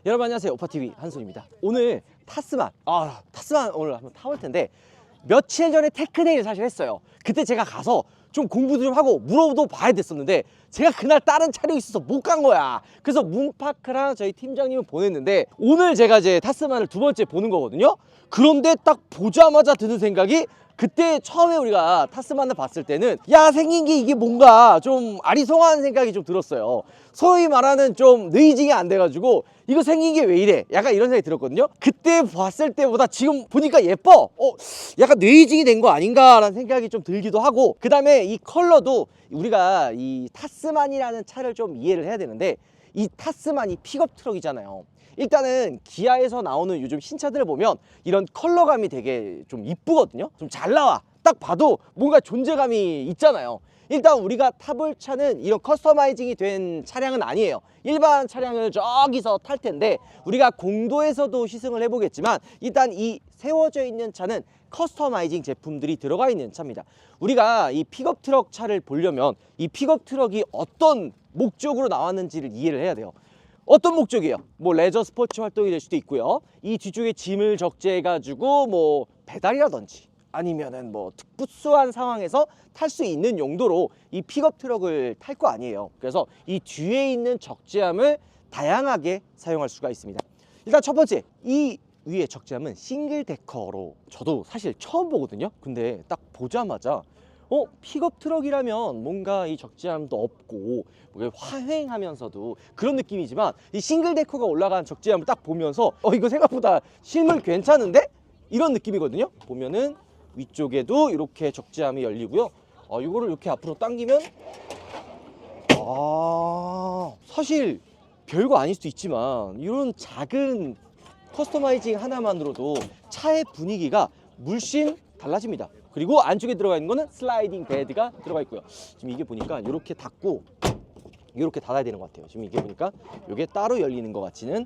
여러분 안녕하세요. 오빠TV 한손입니다. 오늘 타스만 오늘 한번 타볼 텐데 며칠 전에 테크데이를 사실 했어요. 그때 제가 가서 좀 공부도 좀 하고 물어도 봐야 됐었는데 제가 그날 다른 촬영이 있어서 못 간 거야. 그래서 문파크랑 저희 팀장님을 보냈는데 오늘 제가 이제 타스만을 두 번째 보는 거거든요. 그런데 딱 보자마자 드는 생각이, 그때 처음에 우리가 타스만을 봤을 때는 야, 생긴 게 이게 뭔가 좀 아리송한 생각이 좀 들었어요. 소위 말하는 좀 네이징이 안 돼가지고 이거 생긴 게 왜 이래, 약간 이런 생각이 들었거든요. 그때 봤을 때보다 지금 보니까 예뻐. 약간 네이징이 된 거 아닌가라는 생각이 좀 들기도 하고, 그 다음에 이 컬러도 우리가 이 타스만이라는 차를 좀 이해를 해야 되는데, 이 타스만이 픽업 트럭이잖아요. 일단은 기아에서 나오는 요즘 신차들을 보면 이런 컬러감이 되게 좀 이쁘거든요. 좀 잘 나와. 딱 봐도 뭔가 존재감이 있잖아요. 일단 우리가 타볼 차는 이런 커스터마이징이 된 차량은 아니에요. 일반 차량을 저기서 탈 텐데 우리가 공도에서도 시승을 해보겠지만 일단 이 세워져 있는 차는 커스터마이징 제품들이 들어가 있는 차입니다. 우리가 이 픽업 트럭 차를 보려면 이 픽업 트럭이 어떤 목적으로 나왔는지를 이해를 해야 돼요. 어떤 목적이에요? 뭐 레저 스포츠 활동이 될 수도 있고요. 이 뒤쪽에 짐을 적재해 가지고 뭐 배달이라든지 아니면은 뭐 특수한 상황에서 탈 수 있는 용도로 이 픽업 트럭을 탈 거 아니에요. 그래서 이 뒤에 있는 적재함을 다양하게 사용할 수가 있습니다. 일단 첫 번째, 이 위에 적재함은 싱글 데커로 저도 사실 처음 보거든요. 근데 딱 보자마자 픽업 트럭이라면 뭔가 이 적재함도 없고 화횡하면서도 그런 느낌이지만, 이 싱글 데커가 올라간 적재함을 딱 보면서 이거 생각보다 실물 괜찮은데? 이런 느낌이거든요. 보면은 위쪽에도 이렇게 적재함이 열리고요. 이거를 이렇게 앞으로 당기면 사실 별거 아닐 수도 있지만 이런 작은 커스터마이징 하나만으로도 차의 분위기가 물씬 달라집니다. 그리고 안쪽에 들어가 있는 거는 슬라이딩 베드가 들어가 있고요. 지금 이게 보니까 이렇게 닫고 이렇게 닫아야 되는 것 같아요. 지금 이게 보니까 이게 따로 열리는 것 같지는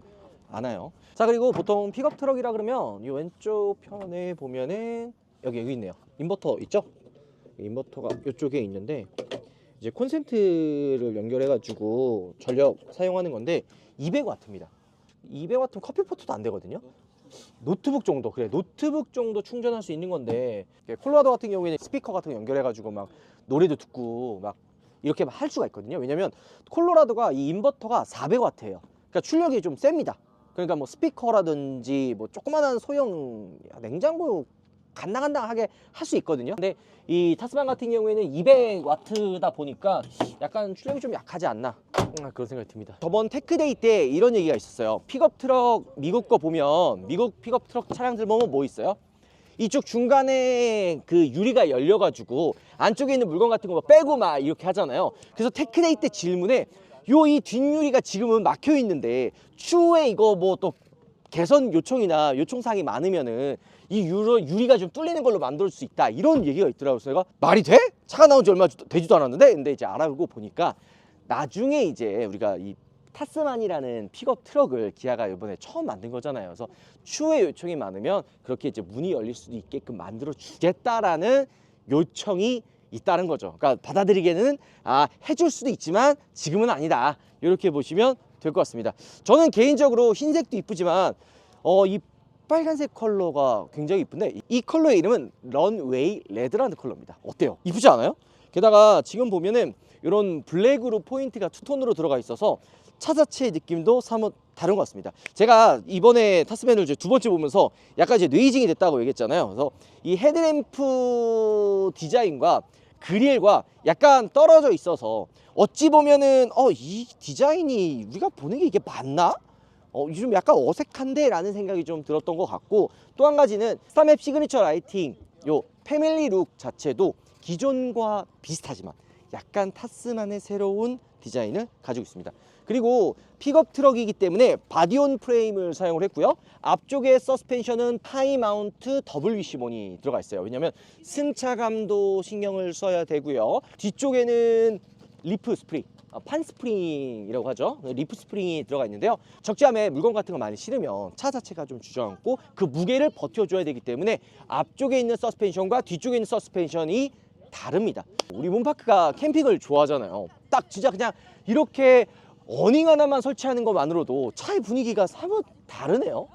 않아요. 자, 그리고 보통 픽업 트럭이라 그러면 이 왼쪽 편에 보면은 여기 있네요. 인버터 있죠? 인버터가 이쪽에 있는데 이제 콘센트를 연결해 가지고 전력 사용하는 건데 200W입니다. 200W 커피포트도 안 되거든요. 노트북 정도, 그래, 노트북 정도 충전할 수 있는 건데, 콜로라도 같은 경우에는 스피커 같은 거 연결해 가지고 막 노래도 듣고 막 이렇게 할 수가 있거든요. 왜냐면 콜로라도가 이 인버터가 400W예요 그러니까 출력이 좀 셉니다. 그러니까 뭐 스피커라든지 뭐 조그만한 소형 냉장고 간당간당하게 할 수 있거든요. 근데 이 타스만 같은 경우에는 200W다 보니까 약간 출력이 좀 약하지 않나, 그런 생각이 듭니다. 저번 테크데이 때 이런 얘기가 있었어요. 픽업 트럭 미국 거 보면, 미국 픽업 트럭 차량들 보면 뭐 있어요? 이쪽 중간에 그 유리가 열려가지고 안쪽에 있는 물건 같은 거 빼고 막 이렇게 하잖아요. 그래서 테크데이 때 질문에 이 뒷유리가 지금은 막혀 있는데 추후에 이거 뭐 또 개선 요청이나 요청사항이 많으면은 이 유리가 좀 뚫리는 걸로 만들 수 있다, 이런 얘기가 있더라고요. 그래서 제가 말이 돼? 차가 나온 지 얼마 되지도 않았는데? 근데 이제 알아보고 보니까 나중에 이제 우리가 이 타스만이라는 픽업 트럭을 기아가 이번에 처음 만든 거잖아요. 그래서 추후에 요청이 많으면 그렇게 이제 문이 열릴 수도 있게끔 만들어 주겠다라는 요청이 있다는 거죠. 그러니까 받아들이기에는 해줄 수도 있지만 지금은 아니다, 이렇게 보시면 될 것 같습니다. 저는 개인적으로 흰색도 이쁘지만 이 빨간색 컬러가 굉장히 이쁜데, 이 컬러의 이름은 런웨이 레드라는 컬러입니다. 어때요? 이쁘지 않아요? 게다가 지금 보면은 이런 블랙으로 포인트가 투톤으로 들어가 있어서 차 자체의 느낌도 사뭇 다른 것 같습니다. 제가 이번에 타스만을 이제 두 번째 보면서 약간 이제 네이징이 됐다고 얘기했잖아요. 그래서 이 헤드램프 디자인과 그릴과 약간 떨어져 있어서 어찌 보면은 이 디자인이 우리가 보는 게 이게 맞나? 요즘 약간 어색한데 라는 생각이 좀 들었던 것 같고, 또 한 가지는 스타맵 시그니처 라이팅 요 패밀리 룩 자체도 기존과 비슷하지만 약간 타스만의 새로운 디자인을 가지고 있습니다. 그리고 픽업 트럭이기 때문에 바디온 프레임을 사용을 했고요. 앞쪽에 서스펜션은 하이 마운트 더블 위시본이 들어가 있어요. 왜냐하면 승차감도 신경을 써야 되고요. 뒤쪽에는 리프 스프링, 판 스프링이라고 하죠. 리프 스프링이 들어가 있는데요. 적재함에 물건 같은 거 많이 실으면 차 자체가 좀 주저앉고 그 무게를 버텨줘야 되기 때문에 앞쪽에 있는 서스펜션과 뒤쪽에 있는 서스펜션이 다릅니다. 우리 문파크가 캠핑을 좋아하잖아요. 딱 진짜 그냥 이렇게 어닝 하나만 설치하는 것만으로도 차의 분위기가 사뭇 다르네요.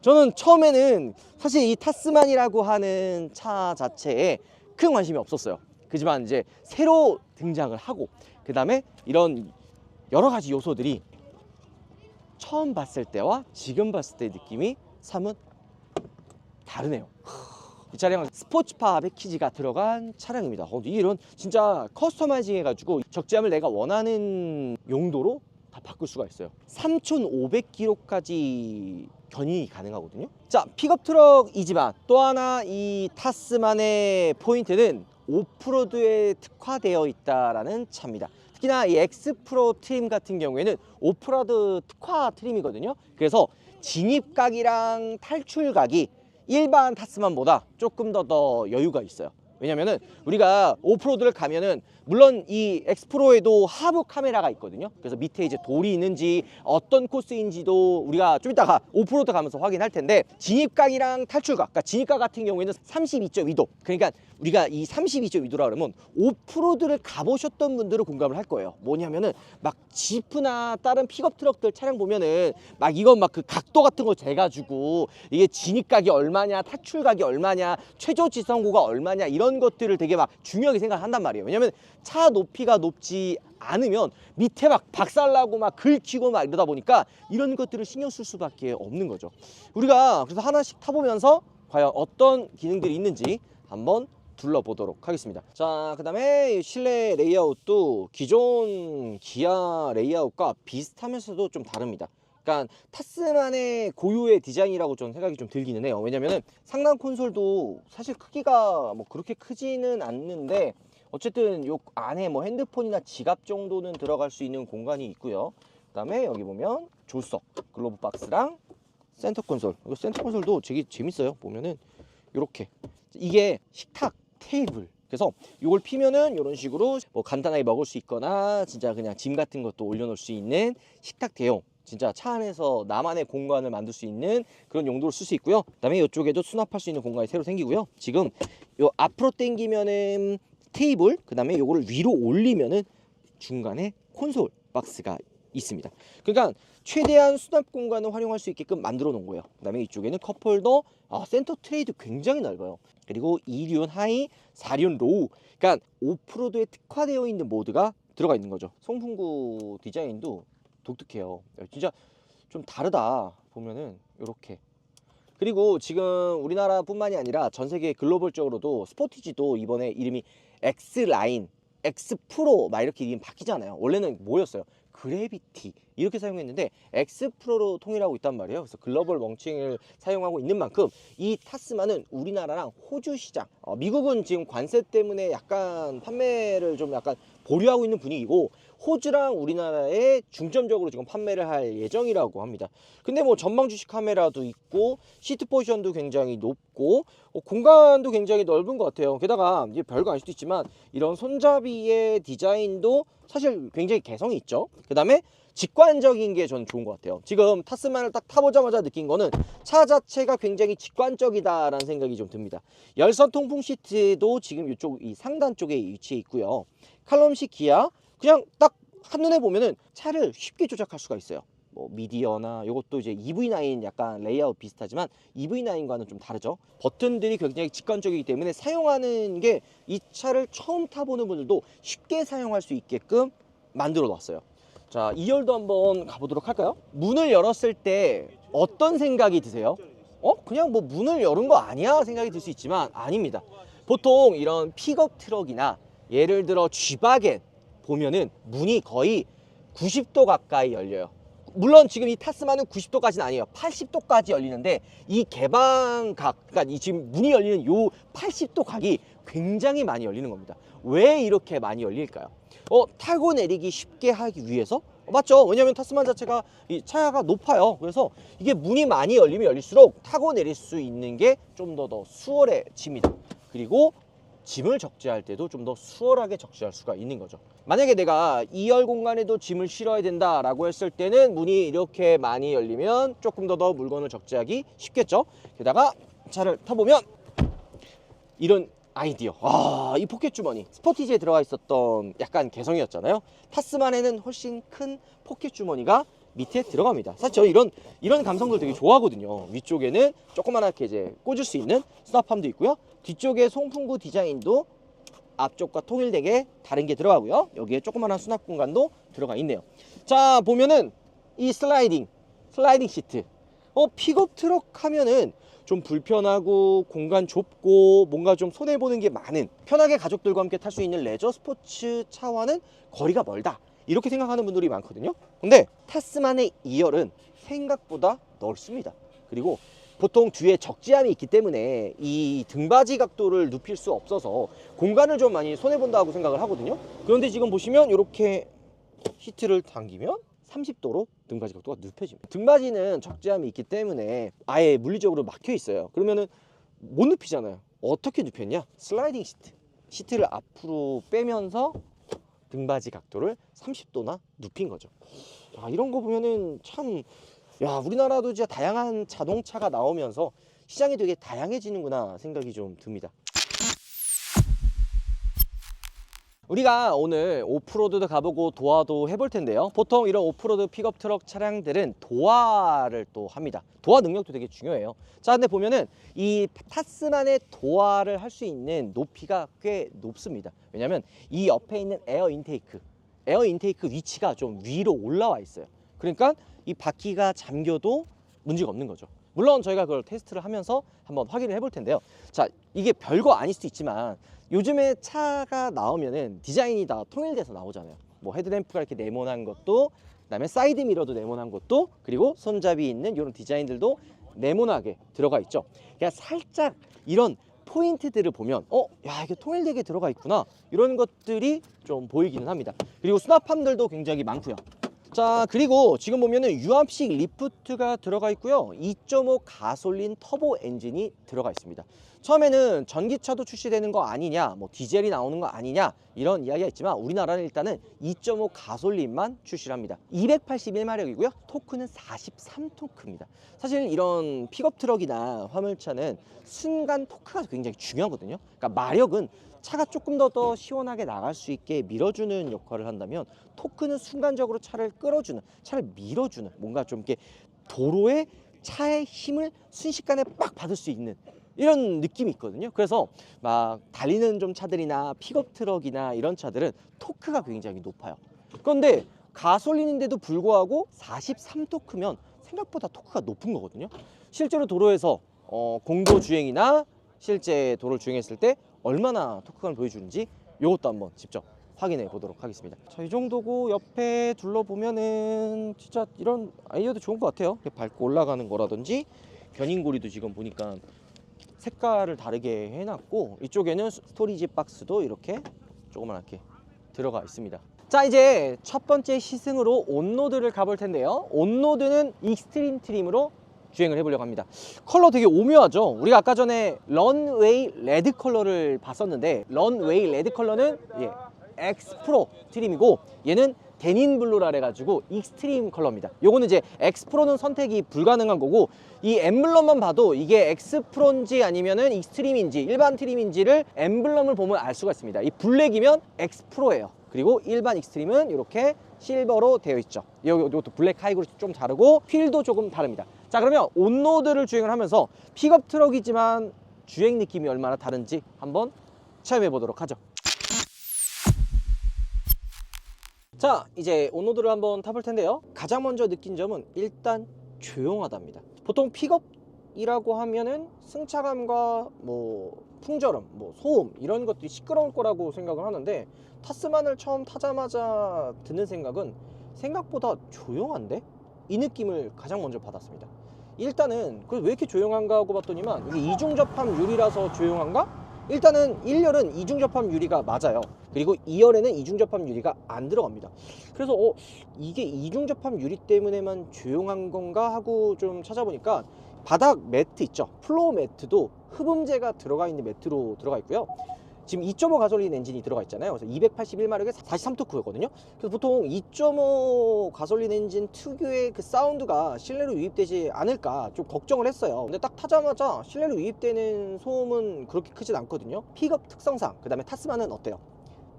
저는 처음에는 사실 이 타스만이라고 하는 차 자체에 큰 관심이 없었어요. 그지만 이제 새로 등장을 하고 그 다음에 이런 여러 가지 요소들이 처음 봤을 때와 지금 봤을 때 느낌이 사뭇 다르네요. 이 차량은 스포츠파 패키지가 들어간 차량입니다. 이런 진짜 커스터마이징 해가지고 적재함을 내가 원하는 용도로 다 바꿀 수가 있어요. 3,500km까지 견인이 가능하거든요. 자, 픽업 트럭이지만 또 하나 이 타스만의 포인트는 오프로드에 특화되어 있다라는 차입니다. 특히나 이 엑스프로 트림 같은 경우에는 오프로드 특화 트림이거든요. 그래서 진입각이랑 탈출각이 일반 타스만보다 조금 더 여유가 있어요. 왜냐면은 우리가 오프로드를 가면은 물론 이 엑스프로에도 하부 카메라가 있거든요. 그래서 밑에 이제 돌이 있는지 어떤 코스인지도 우리가 좀 이따가 오프로드 가면서 확인할 텐데, 진입각이랑 탈출각, 그러니까 진입각 같은 경우에는 32.2도, 그러니까 우리가 이 32.2도라 그러면 오프로드를 가보셨던 분들은 공감을 할 거예요. 뭐냐면은 막 지프나 다른 픽업 트럭들 차량 보면은 막 이건 막 그 각도 같은 거 재가지고 이게 진입각이 얼마냐, 탈출각이 얼마냐, 최저 지상고가 얼마냐, 이런 것들을 되게 막 중요하게 생각한단 말이에요. 왜냐면 차 높이가 높지 않으면 밑에 막 박살나고 막 긁히고 막 이러다 보니까 이런 것들을 신경 쓸 수밖에 없는 거죠. 우리가 그래서 하나씩 타보면서 과연 어떤 기능들이 있는지 한번 둘러보도록 하겠습니다. 자, 그 다음에 실내 레이아웃도 기존 기아 레이아웃과 비슷하면서도 좀 다릅니다. 그러니까 타스만의 고유의 디자인이라고 저는 생각이 좀 들기는 해요. 왜냐면은 상단 콘솔도 사실 크기가 뭐 그렇게 크지는 않는데 어쨌든 요 안에 뭐 핸드폰이나 지갑 정도는 들어갈 수 있는 공간이 있고요. 그 다음에 여기 보면 조수석, 글로브 박스랑 센터 콘솔. 이거 센터 콘솔도 되게 재밌어요. 보면은 이렇게 이게 식탁 테이블, 그래서 이걸 피면은 이런 식으로 뭐 간단하게 먹을 수 있거나 진짜 그냥 짐 같은 것도 올려놓을 수 있는 식탁 대용, 진짜 차 안에서 나만의 공간을 만들 수 있는 그런 용도로 쓸 수 있고요. 그다음에 이쪽에도 수납할 수 있는 공간이 새로 생기고요. 지금 요 앞으로 당기면은 테이블, 그다음에 요거를 위로 올리면은 중간에 콘솔 박스가 있습니다. 그러니까 최대한 수납 공간을 활용할 수 있게끔 만들어 놓은 거예요. 그다음에 이쪽에는 컵홀더, 센터 트레이도 굉장히 넓어요. 그리고 2륜 하이, 4륜 로우, 그러니까 오프로드에 특화되어 있는 모드가 들어가 있는 거죠. 송풍구 디자인도 독특해요. 진짜 좀 다르다 보면은 이렇게. 그리고 지금 우리나라뿐만이 아니라 전 세계 글로벌적으로도 스포티지도 이번에 이름이 X라인, X프로 막 이렇게 이름 바뀌잖아요. 원래는 뭐였어요? 그래비티 이렇게 사용했는데 X프로로 통일하고 있단 말이에요. 그래서 글로벌 멍칭을 사용하고 있는 만큼 이 타스만은 우리나라랑 호주 시장, 미국은 지금 관세 때문에 약간 판매를 좀 약간 보류하고 있는 분위기고, 호주랑 우리나라에 중점적으로 지금 판매를 할 예정이라고 합니다. 근데 뭐 전방 주시 카메라도 있고 시트 포지션도 굉장히 높고 공간도 굉장히 넓은 것 같아요. 게다가 이제 별거 아닐 수도 있지만 이런 손잡이의 디자인도 사실 굉장히 개성이 있죠. 그 다음에 직관적인 게 저는 좋은 것 같아요. 지금 타스만을 딱 타보자마자 느낀 거는 차 자체가 굉장히 직관적이다라는 생각이 좀 듭니다. 열선 통풍 시트도 지금 이쪽 이 상단 쪽에 위치해 있고요. 칼럼식 기아, 그냥 딱 한눈에 보면은 차를 쉽게 조작할 수가 있어요. 뭐 미디어나 이것도 이제 EV9 약간 레이아웃 비슷하지만 EV9과는 좀 다르죠. 버튼들이 굉장히 직관적이기 때문에 사용하는 게 이 차를 처음 타보는 분들도 쉽게 사용할 수 있게끔 만들어 놨어요. 자, 2열도 한번 가보도록 할까요? 문을 열었을 때 어떤 생각이 드세요? 그냥 뭐 문을 열은 거 아니야 생각이 들 수 있지만 아닙니다. 보통 이런 픽업 트럭이나 예를 들어 G바겐 보면은 문이 거의 90도 가까이 열려요. 물론 지금 이 타스만은 90도까지는 아니에요. 80도까지 열리는데 이 개방각, 그러니까 이 지금 문이 열리는 요 80도 각이 굉장히 많이 열리는 겁니다. 왜 이렇게 많이 열릴까요? 타고 내리기 쉽게 하기 위해서? 맞죠? 왜냐면 타스만 자체가 이 차가 높아요. 그래서 이게 문이 많이 열리면 열릴수록 타고 내릴 수 있는 게 좀 더 수월해집니다. 그리고 짐을 적재할 때도 좀 더 수월하게 적재할 수가 있는 거죠. 만약에 내가 2열 공간에도 짐을 실어야 된다라고 했을 때는 문이 이렇게 많이 열리면 조금 더 물건을 적재하기 쉽겠죠. 게다가 차를 타보면 이런 아이디어. 이 포켓 주머니 스포티지에 들어가 있었던 약간 개성이었잖아요. 타스만에는 훨씬 큰 포켓 주머니가 밑에 들어갑니다. 사실 저 이런 감성들 되게 좋아하거든요. 위쪽에는 조그만하게 이제 꽂을 수 있는 수납함도 있고요. 뒤쪽에 송풍구 디자인도 앞쪽과 통일되게 다른 게 들어가고요. 여기에 조그만한 수납 공간도 들어가 있네요. 자, 보면은 이 슬라이딩 시트. 픽업 트럭 하면은 좀 불편하고 공간 좁고 뭔가 좀 손해보는 게 많은, 편하게 가족들과 함께 탈 수 있는 레저 스포츠 차와는 거리가 멀다, 이렇게 생각하는 분들이 많거든요. 근데 타스만의 2열은 생각보다 넓습니다. 그리고 보통 뒤에 적재함이 있기 때문에 이 등받이 각도를 눕힐 수 없어서 공간을 좀 많이 손해본다고 생각을 하거든요. 그런데 지금 보시면 이렇게 시트를 당기면 30도로 등받이 각도가 눕혀집니다. 등받이는 적재함이 있기 때문에 아예 물리적으로 막혀 있어요. 그러면은 못 눕히잖아요. 어떻게 눕혔냐? 슬라이딩 시트를 앞으로 빼면서 등받이 각도를 30도나 눕힌 거죠. 자, 이런 거 보면은 참, 야, 우리나라도 진짜 다양한 자동차가 나오면서 시장이 되게 다양해지는구나 생각이 좀 듭니다. 우리가 오늘 오프로드도 가보고 도화도 해볼 텐데요. 보통 이런 오프로드 픽업 트럭 차량들은 도화를 또 합니다. 도화 능력도 되게 중요해요. 자, 근데 보면은 이 타스만의 도화를 할 수 있는 높이가 꽤 높습니다. 왜냐면 이 옆에 있는 에어 인테이크 위치가 좀 위로 올라와 있어요. 그러니까 이 바퀴가 잠겨도 문제가 없는 거죠. 물론 저희가 그걸 테스트를 하면서 한번 확인을 해볼 텐데요. 자, 이게 별거 아닐 수도 있지만 요즘에 차가 나오면은 디자인이 다 통일돼서 나오잖아요. 뭐 헤드램프가 이렇게 네모난 것도, 그다음에 사이드 미러도 네모난 것도, 그리고 손잡이 있는 이런 디자인들도 네모나게 들어가 있죠. 그냥 살짝 이런 포인트들을 보면 야, 이게 통일되게 들어가 있구나, 이런 것들이 좀 보이기는 합니다. 그리고 수납함들도 굉장히 많고요. 자, 그리고 지금 보면은 유압식 리프트가 들어가 있고요. 2.5 가솔린 터보 엔진이 들어가 있습니다. 처음에는 전기차도 출시되는 거 아니냐, 뭐 디젤이 나오는 거 아니냐, 이런 이야기가 있지만 우리나라는 일단은 2.5 가솔린만 출시를 합니다. 281마력이고요. 토크는 43토크입니다. 사실 이런 픽업 트럭이나 화물차는 순간 토크가 굉장히 중요하거든요. 그러니까 마력은 차가 조금 더 시원하게 나갈 수 있게 밀어주는 역할을 한다면, 토크는 순간적으로 차를 끌어주는, 차를 밀어주는, 뭔가 좀 이렇게 도로에 차의 힘을 순식간에 빡 받을 수 있는 이런 느낌이 있거든요. 그래서 막 달리는 좀 차들이나 픽업 트럭이나 이런 차들은 토크가 굉장히 높아요. 그런데 가솔린인데도 불구하고 43토크면 생각보다 토크가 높은 거거든요. 실제로 도로에서 공도 주행이나 실제 도로를 주행했을 때 얼마나 토크감을 보여주는지 이것도 한번 직접 확인해 보도록 하겠습니다. 자, 이 정도고 옆에 둘러보면은 진짜 이런 아이디어도 좋은 것 같아요. 밟고 올라가는 거라든지, 견인고리도 지금 보니까 색깔을 다르게 해놨고, 이쪽에는 스토리지 박스도 이렇게 조그맣게 들어가 있습니다. 자, 이제 첫 번째 시승으로 온로드를 가볼 텐데요. 온로드는 익스트림 트림으로 주행을 해보려고 합니다. 컬러 되게 오묘하죠. 우리가 아까 전에 런웨이 레드 컬러를 봤었는데, 런웨이 레드 컬러는 X 프로 트림이고, 얘는 데닌 블루라 해가지고 익스트림 컬러입니다. 요거는 이제 X 프로는 선택이 불가능한 거고, 이 엠블럼만 봐도 이게 X 프로인지 아니면은 익스트림인지 일반 트림인지를 엠블럼을 보면 알 수가 있습니다. 이 블랙이면 X 프로예요. 그리고 일반 익스트림은 이렇게 실버로 되어 있죠. 이것도 블랙 하이그로 좀 다르고 휠도 조금 다릅니다. 자, 그러면 온로드를 주행을 하면서 픽업 트럭이지만 주행 느낌이 얼마나 다른지 한번 체험해 보도록 하죠. 자, 이제 온로드를 한번 타볼 텐데요. 가장 먼저 느낀 점은 일단 조용하답니다. 보통 픽업이라고 하면은 승차감과 뭐 풍절음, 뭐 소음, 이런 것들이 시끄러울 거라고 생각을 하는데, 타스만을 처음 타자마자 드는 생각은 생각보다 조용한데? 이 느낌을 가장 먼저 받았습니다. 일단은 왜 이렇게 조용한가 하고 봤더니만, 이게 이중접합 유리라서 조용한가? 일단은 1열은 이중접합 유리가 맞아요. 그리고 2열에는 이중접합 유리가 안 들어갑니다. 그래서 이게 이중접합 유리 때문에만 조용한 건가 하고 좀 찾아보니까, 바닥 매트 있죠, 플로어 매트도 흡음재가 들어가 있는 매트로 들어가 있고요. 지금 2.5 가솔린 엔진이 들어가 있잖아요. 그래서 281마력의 43토크였거든요. 그래서 보통 2.5 가솔린 엔진 특유의 그 사운드가 실내로 유입되지 않을까 좀 걱정을 했어요. 근데 딱 타자마자 실내로 유입되는 소음은 그렇게 크진 않거든요. 픽업 특성상, 그 다음에 타스만은 어때요?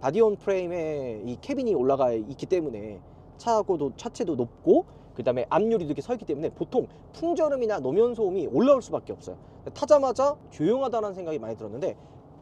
바디온 프레임에 이 캐빈이 올라가 있기 때문에 차체도 높고, 그 다음에 앞유리도 이렇게 서 있기 때문에 보통 풍절음이나 노면 소음이 올라올 수밖에 없어요. 타자마자 조용하다는 생각이 많이 들었는데,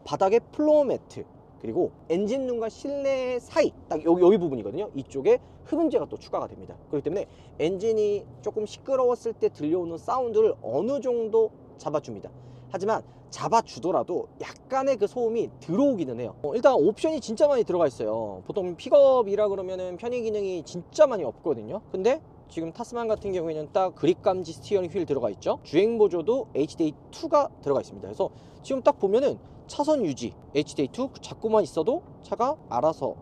바닥에 플로어 매트, 그리고 엔진룸과 실내 사이 딱 여기 부분이거든요. 이쪽에 흡음재가 또 추가가 됩니다. 그렇기 때문에 엔진이 조금 시끄러웠을 때 들려오는 사운드를 어느 정도 잡아줍니다. 하지만 잡아주더라도 약간의 그 소음이 들어오기는 해요. 일단 옵션이 진짜 많이 들어가 있어요. 보통 픽업이라 그러면은 편의 기능이 진짜 많이 없거든요. 근데 지금 타스만 같은 경우에는 딱 그립 감지 스티어링 휠 들어가 있죠. 주행 보조도 HDA2가 들어가 있습니다. 그래서 지금 딱 보면은 차선 유지 HDA2 잡고만 있어도 차가 알아서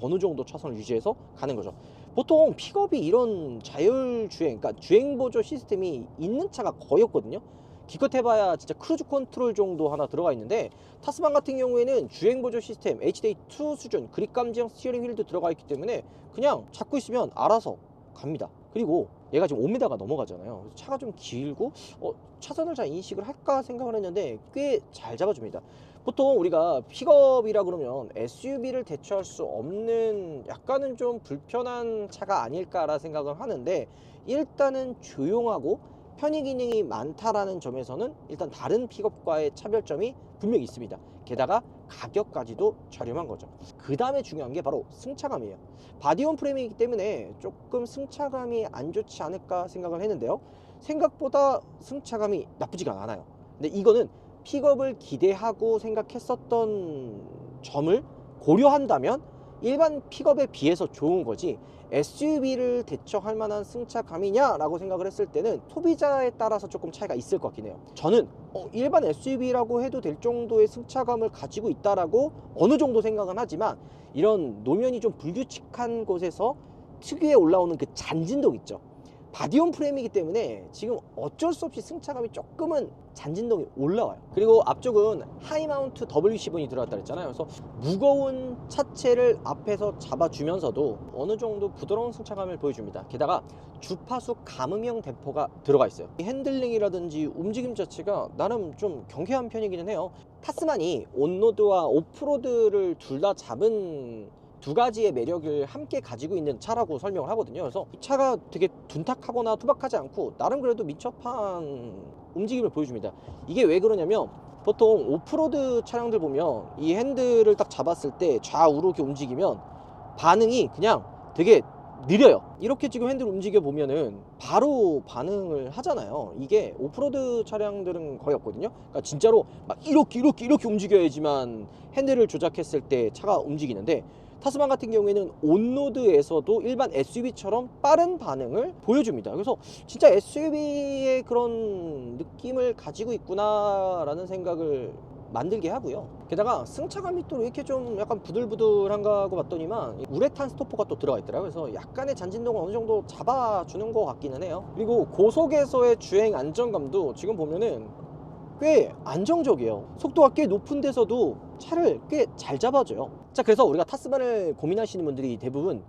어느 정도 차선을 유지해서 가는 거죠. 보통 픽업이 이런 자율주행, 그러니까 주행 보조 시스템이 있는 차가 거의 없거든요. 기껏 해봐야 진짜 크루즈 컨트롤 정도 하나 들어가 있는데, 타스만 같은 경우에는 주행 보조 시스템 HDA2 수준 그립 감지형 스티어링 휠도 들어가 있기 때문에 그냥 잡고 있으면 알아서 갑니다. 그리고 얘가 지금 5m가 넘어가잖아요. 차가 좀 길고 차선을 잘 인식을 할까 생각을 했는데 꽤 잘 잡아줍니다. 보통 우리가 픽업이라 그러면 SUV를 대처할 수 없는 약간은 좀 불편한 차가 아닐까라 생각을 하는데, 일단은 조용하고 편의 기능이 많다라는 점에서는 일단 다른 픽업과의 차별점이 분명히 있습니다. 게다가 가격까지도 저렴한 거죠. 그 다음에 중요한 게 바로 승차감이에요. 바디온 프레임이기 때문에 조금 승차감이 안 좋지 않을까 생각을 했는데요, 생각보다 승차감이 나쁘지가 않아요. 근데 이거는 픽업을 기대하고 생각했었던 점을 고려한다면 일반 픽업에 비해서 좋은 거지, SUV를 대처할 만한 승차감이냐 라고 생각을 했을 때는 소비자에 따라서 조금 차이가 있을 것 같긴 해요. 저는 일반 SUV라고 해도 될 정도의 승차감을 가지고 있다라고 어느 정도 생각은 하지만, 이런 노면이 좀 불규칙한 곳에서 특유의 올라오는 그 잔진동 있죠. 바디온 프레임이기 때문에 지금 어쩔 수 없이 승차감이 조금은 잔진동이 올라와요. 그리고 앞쪽은 하이마운트 WC분이 들어갔다 그랬잖아요. 그래서 무거운 차체를 앞에서 잡아주면서도 어느 정도 부드러운 승차감을 보여줍니다. 게다가 주파수 감음형 댐퍼가 들어가 있어요. 핸들링이라든지 움직임 자체가 나름 좀 경쾌한 편이기는 해요. 타스만이 온로드와 오프로드를 둘 다 잡은 두 가지의 매력을 함께 가지고 있는 차라고 설명을 하거든요. 그래서 이 차가 되게 둔탁하거나 투박하지 않고 나름 그래도 민첩한 움직임을 보여줍니다. 이게 왜 그러냐면, 보통 오프로드 차량들 보면 이 핸들을 딱 잡았을 때 좌우로 이렇게 움직이면 반응이 그냥 되게 느려요. 이렇게 지금 핸들을 움직여 보면은 바로 반응을 하잖아요. 이게 오프로드 차량들은 거의 없거든요. 그러니까 진짜로 막 이렇게 움직여야지만 핸들을 조작했을 때 차가 움직이는데, 타스만 같은 경우에는 온로드에서도 일반 SUV처럼 빠른 반응을 보여줍니다. 그래서 진짜 SUV의 그런 느낌을 가지고 있구나 라는 생각을 만들게 하고요. 게다가 승차감이 또 이렇게 좀 약간 부들부들한가 하고 봤더니만 우레탄 스토퍼가 또 들어가 있더라고요. 그래서 약간의 잔진동을 어느 정도 잡아주는 것 같기는 해요. 그리고 고속에서의 주행 안정감도 지금 보면은 꽤 안정적이에요. 속도가 꽤 높은 데서도 차를 꽤 잘 잡아줘요. 자, 그래서 우리가 타스만을 고민하시는 분들이 대부분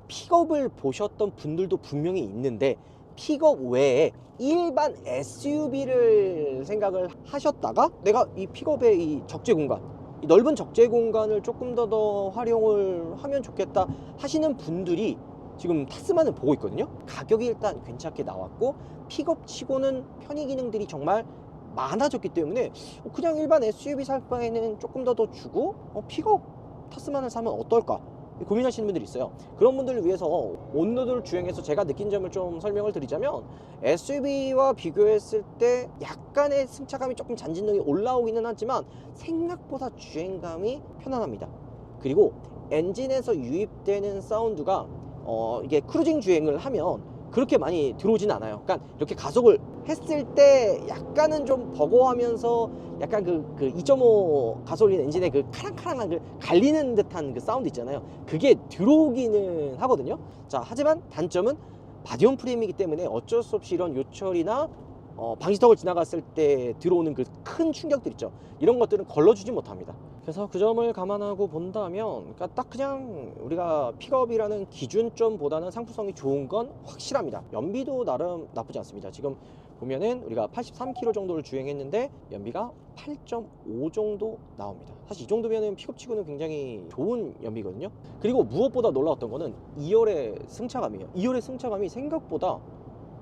픽업을 보셨던 분들도 분명히 있는데, 픽업 외에 일반 SUV를 생각을 하셨다가 내가 이 픽업의 이 적재 공간, 이 넓은 적재 공간을 조금 더 활용을 하면 좋겠다 하시는 분들이 지금 타스만을 보고 있거든요. 가격이 일단 괜찮게 나왔고 픽업 치고는 편의 기능들이 정말 많아졌기 때문에 그냥 일반 SUV 살 바에는 조금 더 주고 픽업 타스만을 사면 어떨까 고민하시는 분들이 있어요. 그런 분들을 위해서 온로드를 주행해서 제가 느낀 점을 좀 설명을 드리자면, SUV와 비교했을 때 약간의 승차감이 조금 잔진동이 올라오기는 하지만 생각보다 주행감이 편안합니다. 그리고 엔진에서 유입되는 사운드가 이게 크루징 주행을 하면 그렇게 많이 들어오진 않아요. 그러니까 이렇게 가속을 했을 때 약간은 좀 버거워하면서 약간 그 2.5 가솔린 엔진의 그 카랑카랑한 그 갈리는 듯한 그 사운드 있잖아요. 그게 들어오기는 하거든요. 자, 하지만 단점은 바디온 프레임이기 때문에 어쩔 수 없이 이런 요철이나 방지턱을 지나갔을 때 들어오는 그 큰 충격들 있죠. 이런 것들은 걸러주지 못합니다. 그래서 그 점을 감안하고 본다면 그러니까 딱 그냥 우리가 픽업이라는 기준점보다는 상품성이 좋은 건 확실합니다. 연비도 나름 나쁘지 않습니다. 지금 보면은 우리가 83km 정도를 주행했는데 연비가 8.5 정도 나옵니다. 사실 이 정도면은 픽업치고는 굉장히 좋은 연비거든요. 그리고 무엇보다 놀라웠던 거는 2열의 승차감이에요. 2열의 승차감이 생각보다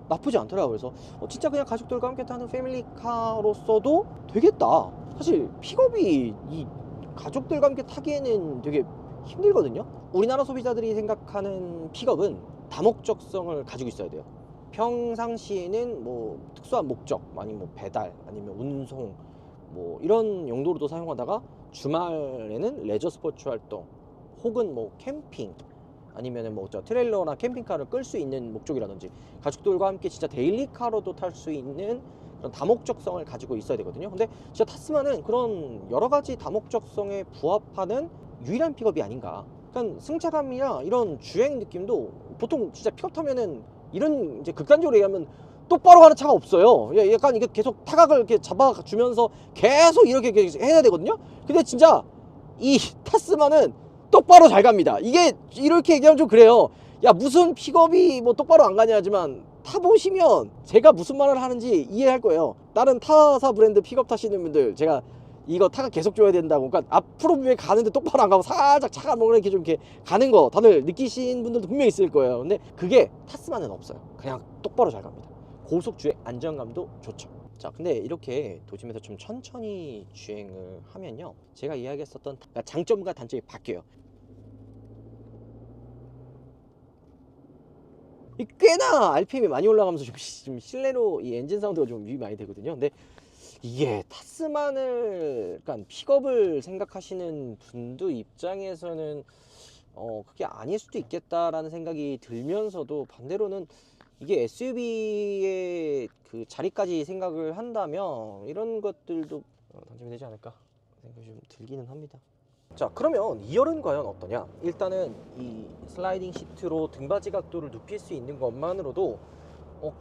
나쁘지 않더라고요. 그래서 진짜 그냥 가족들과 함께 타는 패밀리카로서도 되겠다. 사실 픽업이 이 가족들과 함께 타기에는 되게 힘들거든요. 우리나라 소비자들이 생각하는 픽업은 다목적성을 가지고 있어야 돼요. 평상시에는 뭐 특수한 목적, 아니면 뭐 배달, 아니면 운송, 뭐 이런 용도로도 사용하다가 주말에는 레저 스포츠 활동, 혹은 뭐 캠핑, 아니면은 뭐 트레일러나 캠핑카를 끌 수 있는 목적이라든지 가족들과 함께 진짜 데일리카로도 탈 수 있는 그런 다목적성을 가지고 있어야 되거든요. 근데 진짜 타스만은 그런 여러 가지 다목적성에 부합하는 유일한 픽업이 아닌가. 그러니까 승차감이나 이런 주행 느낌도 보통 진짜 픽업 타면은 이런 이제 극단적으로 얘기하면 똑바로 가는 차가 없어요. 약간 이게 계속 타각을 이렇게 잡아주면서 계속 이렇게 해야 되거든요. 근데 진짜 이 타스만은 똑바로 잘 갑니다. 이게 이렇게 얘기하면 좀 그래요. 야, 무슨 픽업이 뭐 똑바로 안 가냐 하지만 타보시면 제가 무슨 말을 하는지 이해할 거예요. 다른 타사 브랜드 픽업 타시는 분들 제가 이거 타가 계속 줘야 된다고, 그러니까 앞으로 분명히 가는데 똑바로 안 가고 살짝 차가 먹으면 이렇게 좀 이렇게 가는 거 다들 느끼신 분들도 분명히 있을 거예요. 근데 그게 타스만은 없어요. 그냥 똑바로 잘 갑니다. 고속주행 안정감도 좋죠. 자, 근데 이렇게 도심에서 좀 천천히 주행을 하면요, 제가 이야기했었던 장점과 단점이 바뀌어요. 꽤나 RPM이 많이 올라가면서 좀 실내로 이 엔진 사운드가 좀 유입이 많이 되거든요. 근데 이게 타스만을, 그러니까 픽업을 생각하시는 분들 입장에서는 그게 아닐 수도 있겠다라는 생각이 들면서도, 반대로는 이게 SUV의 그 자리까지 생각을 한다면 이런 것들도 단점이 되지 않을까 생각이 좀 들기는 합니다. 자, 그러면 2열은 과연 어떠냐? 일단은 이 슬라이딩 시트로 등받이 각도를 눕힐 수 있는 것만으로도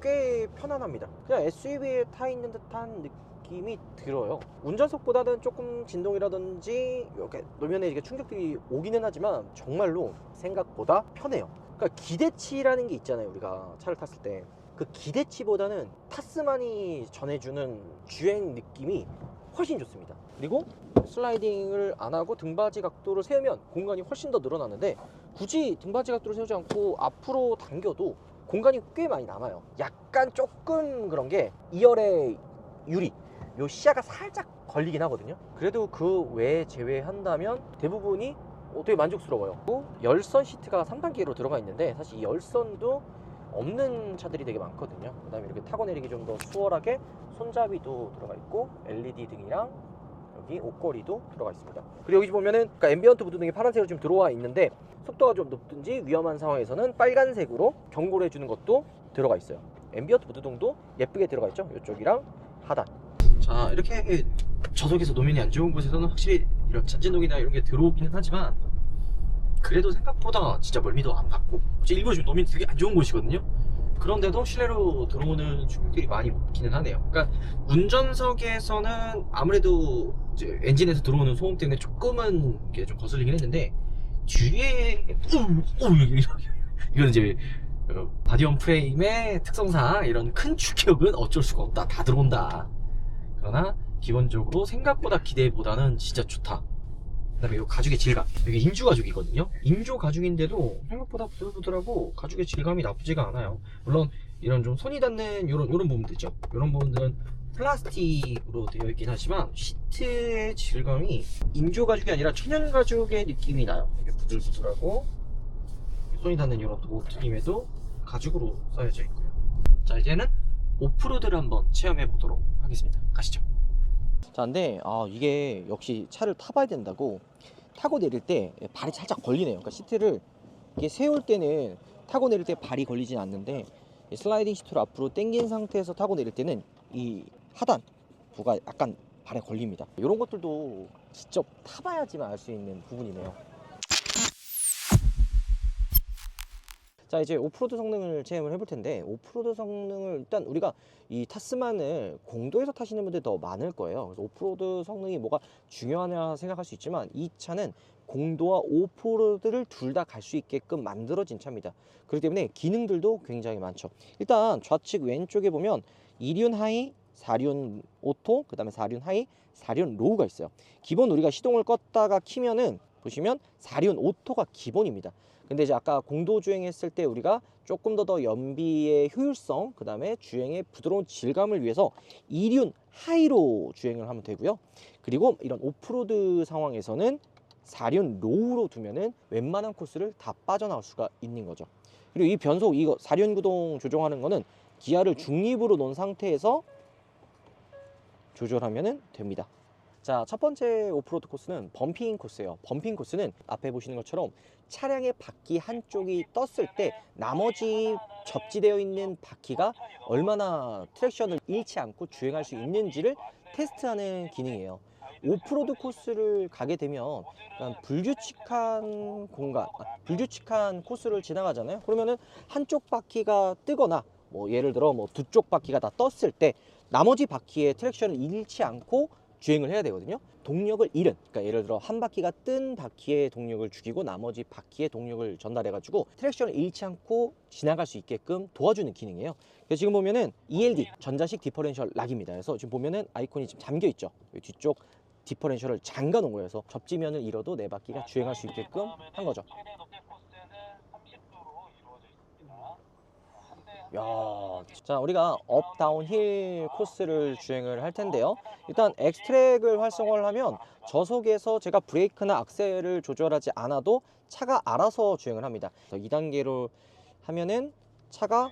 꽤 편안합니다. 그냥 SUV에 타 있는 듯한 느낌이 들어요. 운전석보다는 조금 진동이라든지 이렇게 노면에 이게 충격들이 오기는 하지만 정말로 생각보다 편해요. 그러니까 기대치라는 게 있잖아요. 우리가 차를 탔을 때 그 기대치보다는 타스만이 전해주는 주행 느낌이 훨씬 좋습니다. 그리고 슬라이딩을 안 하고 등받이 각도를 세우면 공간이 훨씬 더 늘어나는데, 굳이 등받이 각도를 세우지 않고 앞으로 당겨도 공간이 꽤 많이 남아요. 약간 조금 그런 게 2열의 유리, 요 시야가 살짝 걸리긴 하거든요. 그래도 그 외에 제외한다면 대부분이 되게 만족스러워요. 또 열선 시트가 3단계로 들어가 있는데 사실 이 열선도 없는 차들이 되게 많거든요. 그 다음에 이렇게 타고 내리기 좀 더 수월하게 손잡이도 들어가 있고 LED 등이랑 여기 옷걸이도 들어가 있습니다. 그리고 여기 보면은 그러니까 앰비언트 무드등이 파란색으로 지금 들어와 있는데, 속도가 좀 높든지 위험한 상황에서는 빨간색으로 경고를 해주는 것도 들어가 있어요. 앰비언트 무드등도 예쁘게 들어가 있죠. 이쪽이랑 하단. 자, 이렇게 저속에서 노면이 안 좋은 곳에서는 확실히 이런 잔진동이나 이런 게 들어오기는 하지만, 그래도 생각보다 진짜 멀미도 안 받고, 일부러 지금 노면이 되게 안 좋은 곳이거든요. 그런데도 실내로 들어오는 충격들이 많이 없기는 하네요. 그러니까 운전석에서는 아무래도 이제 엔진에서 들어오는 소음 때문에 조금은 이게 좀 거슬리긴 했는데, 뒤에 이건 이제 바디온 프레임의 특성상 이런 큰 충격은 어쩔 수가 없다. 다 들어온다. 그러나 기본적으로 생각보다 기대보다는 진짜 좋다. 그다음에 이 가죽의 질감, 이게 인조 가죽이거든요. 인조 가죽인데도 생각보다 부들부들하고 가죽의 질감이 나쁘지가 않아요. 물론 이런 좀 손이 닿는 이런 부분들 있죠. 이런 부분들은 플라스틱으로 되어 있긴 하지만 시트의 질감이 인조 가죽이 아니라 천연 가죽의 느낌이 나요. 이게 부들부들하고 손이 닿는 이런 도트림에도 가죽으로 쌓여져 있고요. 자, 이제는 오프로드를 한번 체험해 보도록 하겠습니다. 가시죠. 자, 근데 이게 역시 차를 타봐야 된다고, 타고 내릴 때 발이 살짝 걸리네요. 그러니까 시트를 이게 세울 때는 타고 내릴 때 발이 걸리진 않는데, 슬라이딩 시트로 앞으로 당긴 상태에서 타고 내릴 때는 이 하단 부가 약간 발에 걸립니다. 이런 것들도 직접 타봐야지만 알 수 있는 부분이네요. 자, 이제 오프로드 성능을 체험을 해볼 텐데, 오프로드 성능을 일단 우리가 이 타스만을 공도에서 타시는 분들이 더 많을 거예요. 그래서 오프로드 성능이 뭐가 중요하냐 생각할 수 있지만, 이 차는 공도와 오프로드를 둘 다 갈 수 있게끔 만들어진 차입니다. 그렇기 때문에 기능들도 굉장히 많죠. 일단 좌측 왼쪽에 보면 2륜 하이, 4륜 오토, 그 다음에 4륜 하이, 4륜 로우가 있어요. 기본 우리가 시동을 껐다가 키면은 보시면 4륜 오토가 기본입니다. 근데 이제 아까 공도 주행했을 때 우리가 조금 더 연비의 효율성, 그 다음에 주행의 부드러운 질감을 위해서 2륜 하이로 주행을 하면 되고요. 그리고 이런 오프로드 상황에서는 4륜 로우로 두면은 웬만한 코스를 다 빠져나올 수가 있는 거죠. 그리고 이 변속, 이거 4륜 구동 조정하는 거는 기아를 중립으로 놓은 상태에서 조절하면 됩니다. 자, 첫 번째 오프로드 코스는 범핑 코스예요. 범핑 코스는 앞에 보시는 것처럼 차량의 바퀴 한쪽이 떴을 때 나머지 접지되어 있는 바퀴가 얼마나 트랙션을 잃지 않고 주행할 수 있는지를 테스트하는 기능이에요. 오프로드 코스를 가게 되면 불규칙한 공간, 불규칙한 코스를 지나가잖아요. 그러면은 한쪽 바퀴가 뜨거나 뭐 예를 들어 뭐 두 쪽 바퀴가 다 떴을 때 나머지 바퀴의 트랙션을 잃지 않고 주행을 해야 되거든요. 동력을 잃은, 그러니까 예를 들어 한 바퀴가 뜬 바퀴의 동력을 죽이고 나머지 바퀴의 동력을 전달해 가지고 트랙션을 잃지 않고 지나갈 수 있게끔 도와주는 기능이에요. 그래서 지금 보면은 ELD, 전자식 디퍼렌셜 락입니다. 그래서 지금 보면은 아이콘이 지금 잠겨 있죠. 뒤쪽 디퍼렌셜을 잠가 놓은 거예요. 그래서 접지면을 잃어도 네 바퀴가 주행할 수 있게끔 한 거죠. 야, 자, 우리가 업, 다운, 힐 코스를 주행을 할 텐데요. 일단 엑스트랙을 활성화를 하면 저속에서 제가 브레이크나 악셀을 조절하지 않아도 차가 알아서 주행을 합니다. 2단계로 하면은 차가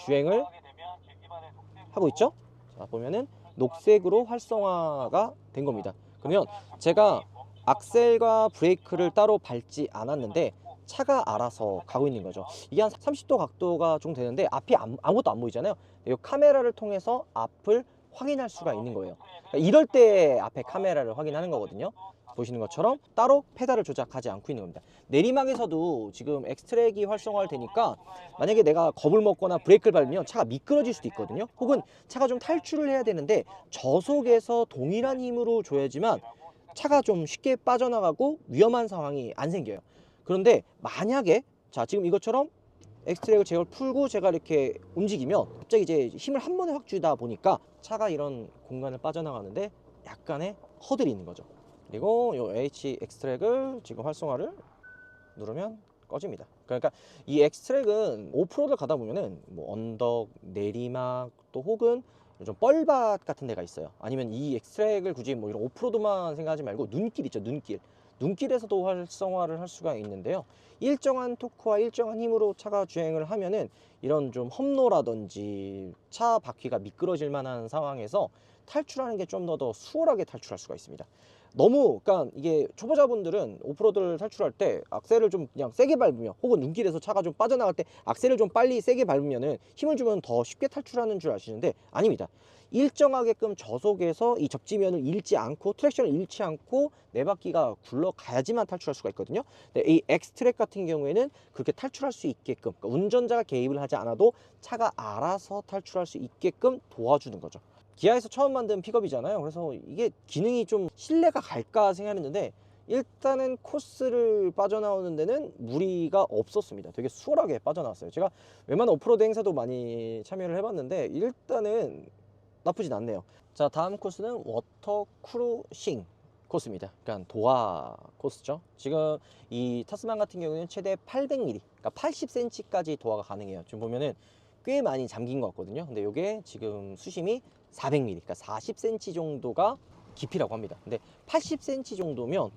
주행을 하고 있죠. 자, 보면은 녹색으로 활성화가 된 겁니다. 그러면 제가 악셀과 브레이크를 따로 밟지 않았는데 차가 알아서 가고 있는 거죠. 이게 한 30도 각도가 좀 되는데 앞이 아무것도 안 보이잖아요. 이 카메라를 통해서 앞을 확인할 수가 있는 거예요. 그러니까 이럴 때 앞에 카메라를 확인하는 거거든요. 보시는 것처럼 따로 페달을 조작하지 않고 있는 겁니다. 내리막에서도 지금 엑스트랙이 활성화를 되니까 만약에 내가 겁을 먹거나 브레이크를 밟으면 차가 미끄러질 수도 있거든요. 혹은 차가 좀 탈출을 해야 되는데 저속에서 동일한 힘으로 줘야지만 차가 좀 쉽게 빠져나가고 위험한 상황이 안 생겨요. 그런데 만약에 자, 지금 이것처럼 엑스트랙을 제가 풀고 제가 이렇게 움직이면 갑자기 이제 힘을 한 번에 확 주다 보니까 차가 이런 공간을 빠져나가는데 약간의 허들이 있는 거죠. 그리고 이 H 엑스트랙을 지금 활성화를 누르면 꺼집니다. 그러니까 이 엑스트랙은 오프로드를 가다 보면은 뭐 언덕, 내리막 또 혹은 좀 뻘밭 같은 데가 있어요. 아니면 이 엑스트랙을 굳이 뭐 이런 오프로드만 생각하지 말고 눈길 있죠, 눈길. 눈길에서도 활성화를 할 수가 있는데요. 일정한 토크와 일정한 힘으로 차가 주행을 하면은 이런 좀 험로라든지 차 바퀴가 미끄러질 만한 상황에서 탈출하는 게 좀 더 수월하게 탈출할 수가 있습니다. 너무 그러니까 이게 초보자분들은 오프로드를 탈출할 때 악셀을 좀 그냥 세게 밟으면 혹은 눈길에서 차가 좀 빠져나갈 때 악셀을 좀 빨리 세게 밟으면은 힘을 주면 더 쉽게 탈출하는 줄 아시는데 아닙니다. 일정하게끔 저속에서 이 접지면을 잃지 않고 트랙션을 잃지 않고 네 바퀴가 굴러가야지만 탈출할 수가 있거든요. 근데 이 엑스트랙 같은 경우에는 그렇게 탈출할 수 있게끔 그러니까 운전자가 개입을 하지 않아도 차가 알아서 탈출할 수 있게끔 도와주는 거죠. 기아에서 처음 만든 픽업이잖아요. 그래서 이게 기능이 좀 신뢰가 갈까 생각했는데 일단은 코스를 빠져나오는 데는 무리가 없었습니다. 되게 수월하게 빠져나왔어요. 제가 웬만한 오프로드 행사도 많이 참여를 해봤는데 일단은 나쁘진 않네요. 자, 다음 코스는 워터 크루싱 코스입니다. 그러니까 도화 코스죠. 지금 이 타스만 같은 경우는 최대 800mm, 그러니까 80cm까지 도화가 가능해요. 지금 보면은 꽤 많이 잠긴 것 같거든요. 근데 이게 지금 수심이 400mm, 그러니까 40cm 정도가 깊이라고 합니다. 근데 80cm 정도면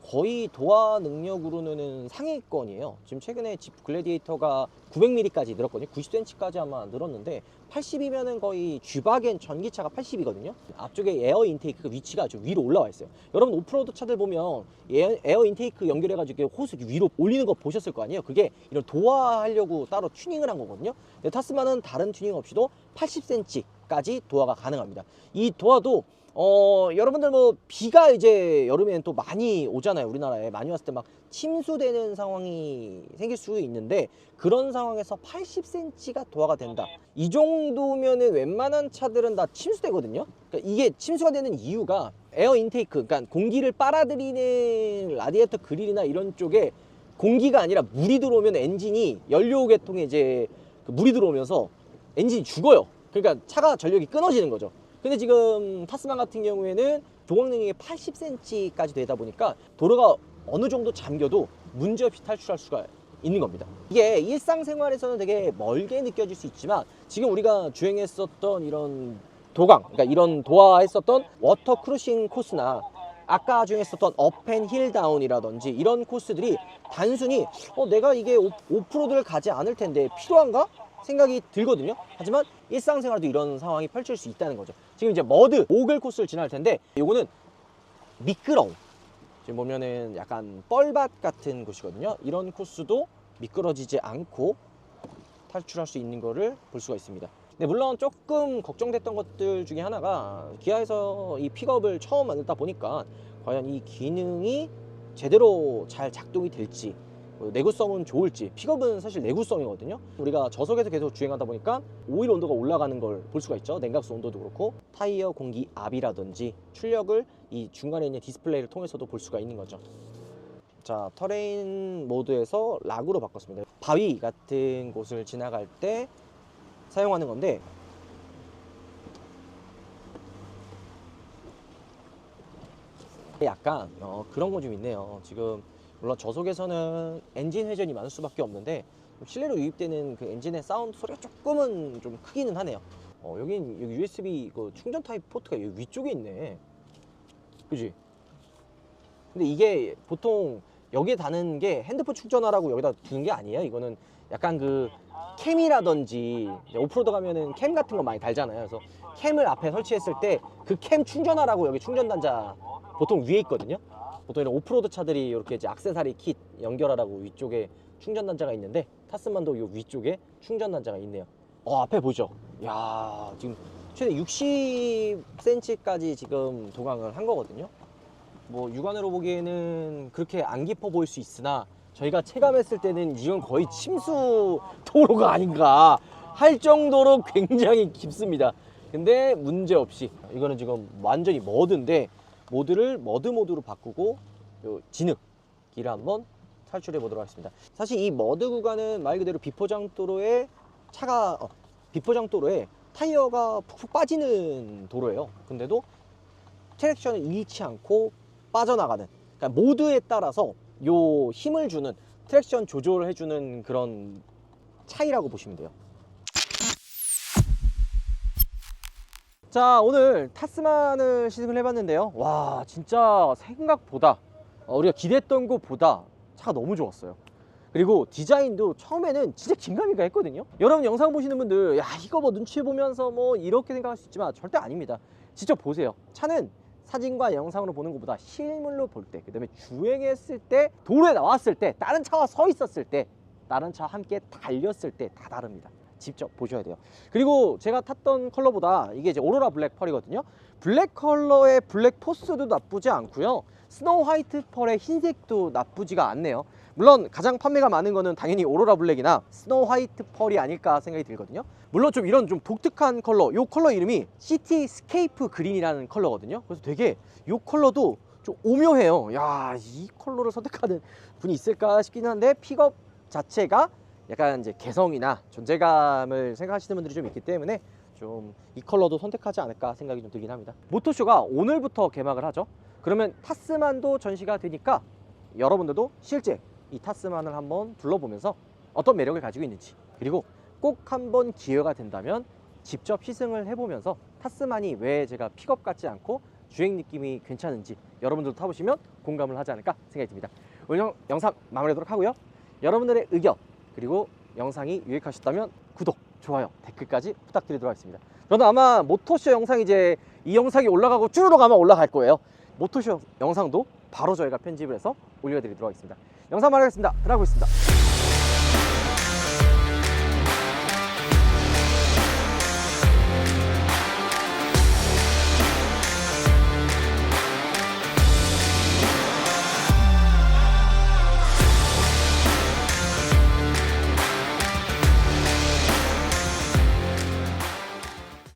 거의 도화 능력으로는 상위권이에요. 지금 최근에 집 글래디에이터가 900mm까지 늘었거든요. 90cm까지 아마 늘었는데 80이면은 거의 쥐바겐 전기차가 80이거든요. 앞쪽에 에어 인테이크 위치가 좀 위로 올라와 있어요. 여러분 오프로드 차들 보면 에어 인테이크 연결해가지고 호스 위로 올리는 거 보셨을 거 아니에요. 그게 이런 도화하려고 따로 튜닝을 한 거거든요. 근데 타스만은 다른 튜닝 없이도 80cm까지 도화가 가능합니다. 이 도화도 여러분들 뭐 비가 이제 여름에는 또 많이 오잖아요. 우리나라에 많이 왔을 때 막 침수되는 상황이 생길 수 있는데, 그런 상황에서 80cm가 도화가 된다. 이 정도면은 웬만한 차들은 다 침수되거든요. 그러니까 이게 침수가 되는 이유가 에어 인테이크, 그러니까 공기를 빨아들이는 라디에이터 그릴이나 이런 쪽에 공기가 아니라 물이 들어오면 엔진이 연료계통에 이제 그 물이 들어오면서 엔진이 죽어요. 그러니까 차가 전력이 끊어지는 거죠. 근데 지금 타스만 같은 경우에는 조각 능력이 80cm까지 되다 보니까 도로가 어느 정도 잠겨도 문제없이 탈출할 수가 있는 겁니다. 이게 일상생활에서는 되게 멀게 느껴질 수 있지만, 지금 우리가 주행했었던 이런 도강, 그러니까 이런 도화했었던 워터 크루싱 코스나 아까 주행했었던 업앤힐 다운이라든지 이런 코스들이 단순히 내가 이게 오프로드를 가지 않을 텐데 필요한가? 생각이 들거든요. 하지만 일상생활도 이런 상황이 펼칠 수 있다는 거죠. 지금 이제 머드, 오글 코스를 지날 텐데, 요거는 미끄러움, 지금 보면은 약간 뻘밭 같은 곳이거든요. 이런 코스도 미끄러지지 않고 탈출할 수 있는 거를 볼 수가 있습니다. 근데 물론 조금 걱정됐던 것들 중에 하나가, 기아에서 이 픽업을 처음 만들다 보니까 과연 이 기능이 제대로 잘 작동이 될지, 내구성은 좋을지. 픽업은 사실 내구성이거든요. 우리가 저속에서 계속 주행하다 보니까 오일 온도가 올라가는 걸 볼 수가 있죠. 냉각수 온도도 그렇고 타이어 공기 압이라든지 출력을 이 중간에 있는 디스플레이를 통해서도 볼 수가 있는 거죠. 자, 터레인 모드에서 락으로 바꿨습니다. 바위 같은 곳을 지나갈 때 사용하는 건데, 약간 그런 거 좀 있네요. 지금 물론 저속에서는 엔진 회전이 많을 수밖에 없는데, 실내로 유입되는 그 엔진의 사운드 소리가 조금은 좀 크기는 하네요. 여기 USB 그 충전 타입 포트가 여기 위쪽에 있네. 그지? 근데 이게 보통 여기에 다는 게 핸드폰 충전하라고 여기다 두는 게 아니에요. 이거는 약간 그 캠이라든지 오프로드 가면은 캠 같은 거 많이 달잖아요. 그래서 캠을 앞에 설치했을 때 그 캠 충전하라고 여기 충전 단자 보통 위에 있거든요. 보통 이런 오프로드 차들이 이렇게 이제 액세서리 킷 연결하라고 위쪽에 충전 단자가 있는데, 타스만도 이 위쪽에 충전 단자가 있네요. 앞에 보죠. 야, 지금 최대 60cm까지 지금 도강을 한 거거든요. 뭐 육안으로 보기에는 그렇게 안 깊어 보일 수 있으나, 저희가 체감했을 때는 이건 거의 침수 도로가 아닌가 할 정도로 굉장히 깊습니다. 근데 문제없이 이거는 지금 완전히 머드인데, 모드를 머드 모드로 바꾸고 요 진흙길을 한번 탈출해 보도록 하겠습니다. 사실 이 머드 구간은 말 그대로 비포장도로에 비포장도로에 타이어가 푹푹 빠지는 도로예요. 근데도 트랙션을 잃지 않고 빠져나가는, 그러니까 모드에 따라서 요 힘을 주는, 트랙션 조절을 해주는 그런 차이라고 보시면 돼요. 자, 오늘 타스만을 시승을 해봤는데요. 와, 진짜 생각보다 우리가 기대했던 것보다 차가 너무 좋았어요. 그리고 디자인도 처음에는 진짜 긴가민가 했거든요. 여러분 영상 보시는 분들, 야 이거 뭐 눈치 보면서 뭐 이렇게 생각할 수 있지만 절대 아닙니다. 직접 보세요. 차는 사진과 영상으로 보는 것보다 실물로 볼 때, 그 다음에 주행했을 때, 도로에 나왔을 때, 다른 차와 서 있었을 때, 다른 차와 함께 달렸을 때 다 다릅니다. 직접 보셔야 돼요. 그리고 제가 탔던 컬러보다 이게 이제 오로라 블랙 펄이거든요. 블랙 컬러의 블랙 포스도 나쁘지 않고요. 스노우 화이트 펄의 흰색도 나쁘지가 않네요. 물론 가장 판매가 많은 거는 당연히 오로라 블랙이나 스노우 화이트 펄이 아닐까 생각이 들거든요. 물론 좀 이런 좀 독특한 컬러, 요 컬러 이름이 시티 스케이프 그린이라는 컬러거든요. 그래서 되게 요 컬러도 좀 오묘해요. 야, 이 컬러를 선택하는 분이 있을까 싶긴 한데, 픽업 자체가 약간 이제 개성이나 존재감을 생각하시는 분들이 좀 있기 때문에 좀 이 컬러도 선택하지 않을까 생각이 좀 들긴 합니다. 모토쇼가 오늘부터 개막을 하죠. 그러면 타스만도 전시가 되니까 여러분들도 실제 이 타스만을 한번 둘러보면서 어떤 매력을 가지고 있는지, 그리고 꼭 한번 기회가 된다면 직접 시승을 해보면서 타스만이 왜 제가 픽업 같지 않고 주행 느낌이 괜찮은지 여러분들도 타보시면 공감을 하지 않을까 생각이 듭니다. 오늘 영상 마무리하도록 하고요. 여러분들의 의견, 그리고 영상이 유익하셨다면 구독, 좋아요, 댓글까지 부탁드리도록 하겠습니다. 저는 아마 모토쇼 영상, 이제 이 영상이 올라가고 쭈르륵 아마 올라갈 거예요. 모토쇼 영상도 바로 저희가 편집을 해서 올려드리도록 하겠습니다. 영상 마무리하겠습니다. 들어가고 있습니다.